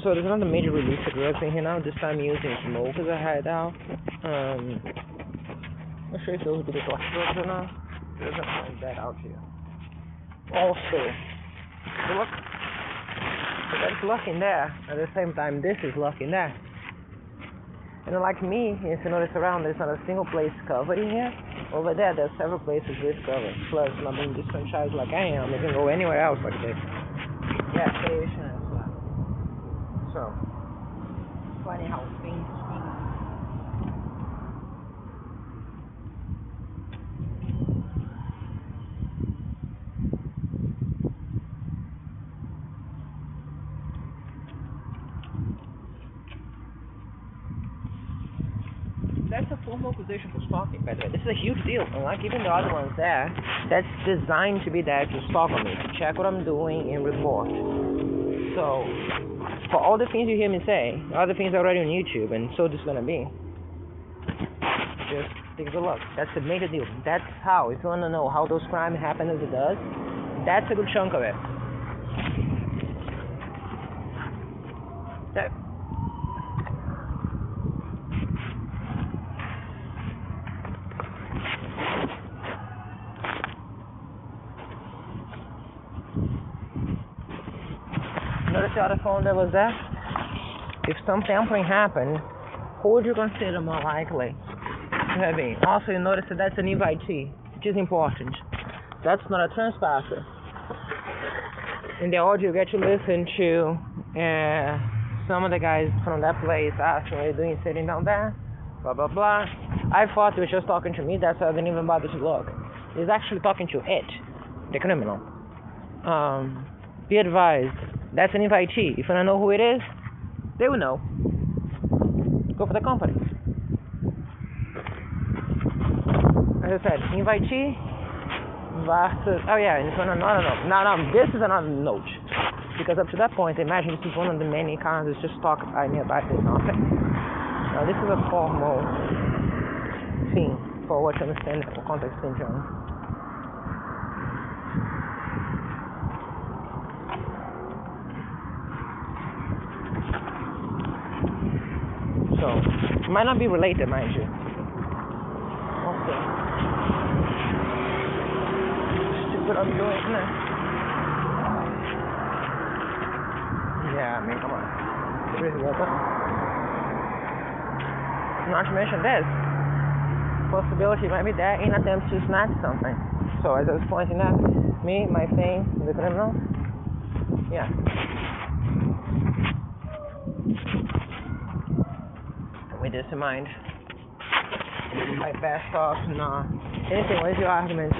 So there's another major release of drugs in here now, this time using smoke as a hideout. Not sure if those would be the torch drugs or not. There's nothing like that out here. Also, look, so that's luck in there. At the same time, this is luck in there. And like me, if you notice around, there's not a single place covered in here. Over there, there's several places with covered. Plus, not being disenfranchised like I am, I can go anywhere else like this. Yeah, station as well. So, funny how things be. That's a formal position for stalking, by the way. This is a huge deal. Unlike even the other ones there, that's designed to be there to stalk on me, to check what I'm doing and report. So, for all the things you hear me say, all the things already on YouTube, and so this is going to be, just take a look. That's the major deal. That's how, if you want to know how those crimes happen as it does, that's a good chunk of it. That, notice the other phone that was there? If some tampering happened, who would you consider more likely to have been? Also, you notice that that's an invitee, which is important. That's not a trespasser. In the audio, you get to listen to some of the guys from that place asking what you're doing sitting down there, blah, blah, blah. I thought he was just talking to me, that's why I didn't even bother to look. He's actually talking to it, the criminal. Be advised, that's an invitee. If you want to know who it is, they will know. Go for the company. As I said, invitee versus... Oh yeah, and it's on another note. Now, this is another note. Because up to that point, imagine this is one of the many cars that's just talked by nearby did nothing. Now this is a formal thing for what you understand for context in general. So, it might not be related, mind you. Okay. Stupid I'm doing, isn't it? Yeah, I mean, come on. It really wasn't. Not to mention this. Possibility might be there in attempt to snatch something. So, as I was pointing out, me, my thing, the criminal, yeah. With this in mind, my best off, no. Anything, what is your argument?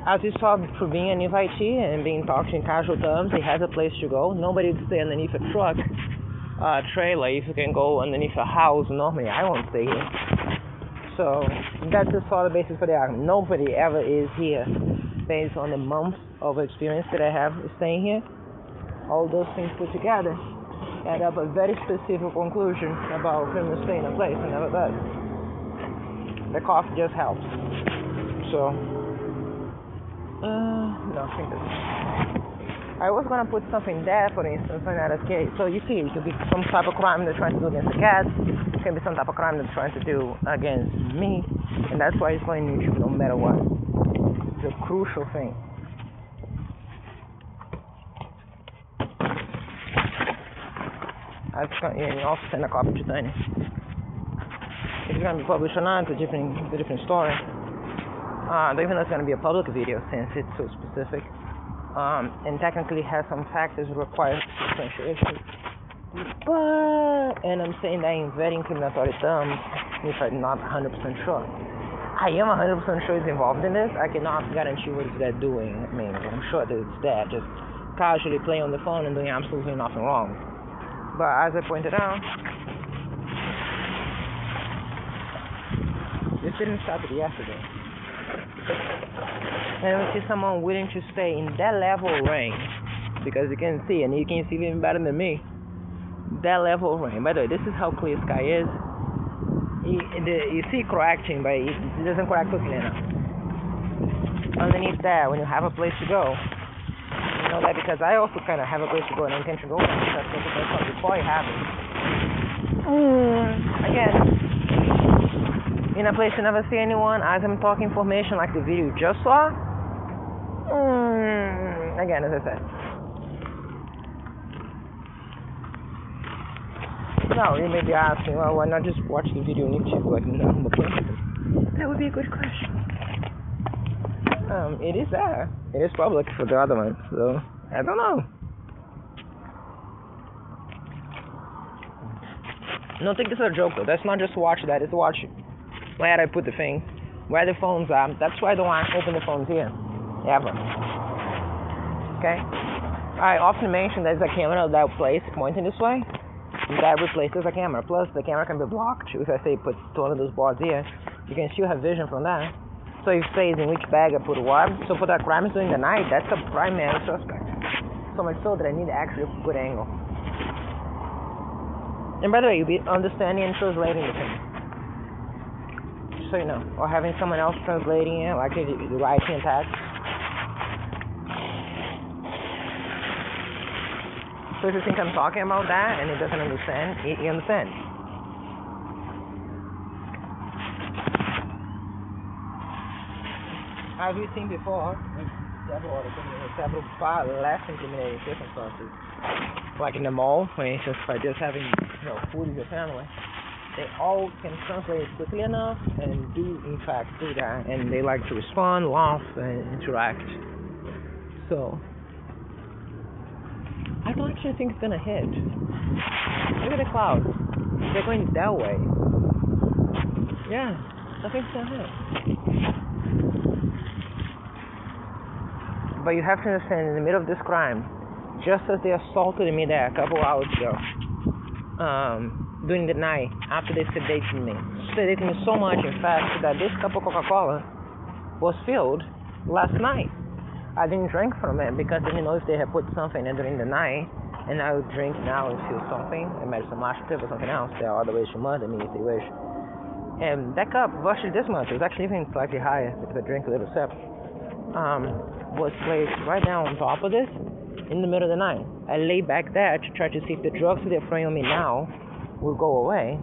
As you saw, for being an invitee and being talked in casual terms, he has a place to go. Nobody would stay underneath a truck, trailer. If you can go underneath a house, normally I won't stay here. So that's the sort of basis for the argument. Nobody ever is here based on the months of experience that I have staying here. All those things put together add up a very specific conclusion about criminals staying in a place and never does. The cost just helps. So, no, I think that's... I was going to put something there, for instance, in that case. So you see, it could be some type of crime they're trying to do against the cats. It can be some type of crime they're trying to do against me. And that's why it's going to YouTube no matter what. It's a crucial thing. And you also send a copy to Danny. If it's going to be published or not, it's a different story. I don't even know if it's going to be a public video since it's so specific. And technically has some factors that require substantiation. But, and I'm saying that in very incriminatory terms, if I'm not 100% sure. I am 100% sure it's involved in this. I cannot guarantee what they're doing. I mean, I'm sure that it's there, just casually playing on the phone and doing absolutely nothing wrong. But as I pointed out, this didn't start yesterday. And we see someone willing to stay in that level of range, because you can see, and you can see even better than me, that level of range. By the way, this is how clear sky is. You see correcting, but it doesn't correct quickly enough. Underneath that, when you have a place to go, know that because I also kind of have a place to go and intend to go there because before it happened. Again, in a place you never see anyone, as I'm talking information like the video you just saw. Again, as I said. Now, you may be asking, well, why not just watch the video on YouTube like normal person? That would be a good question. It is there. It is public for the other ones, so I don't know. Don't think this is a joke though. That's not just watch that, it's watch where I put the thing, where the phones are. That's why I don't want to open the phones here. Ever. Okay? I often mention there's a camera that place pointing this way. That replaces the camera. Plus the camera can be blocked. If I say put one of those boards here, you can still have vision from that. So it says in which bag I put what. So for that crime is during the night, that's a primary suspect. So much so that I need actually a good angle. And by the way, you'll be understanding and translating the thing. Just so you know. Or having someone else translating it, like the writing and text. So if you think I'm talking about that and it doesn't understand, you understand. As we've seen before, several far less intimidating circumstances. Like in the mall, for instance, by just having food in your family, they all can translate quickly enough and do in fact do that, and they like to respond, laugh, and interact. So I don't actually think it's gonna hit. Look at the clouds. They're going that way. Yeah, I think it's gonna hit. But you have to understand, in the middle of this crime, just as they assaulted me there a couple hours ago, during the night, after they sedated me so much, in fact, that this cup of Coca-Cola was filled last night. I didn't drink from it because I didn't know if they had put something in during the night, and I would drink now and feel something, and maybe some laxative or something else. There are other ways to murder me if they wish. And that cup, virtually this much, it was actually even slightly higher because I drank a little sip, was placed right now on top of this in the middle of the night. I lay back there to try to see if the drugs they're throwing on me now will go away.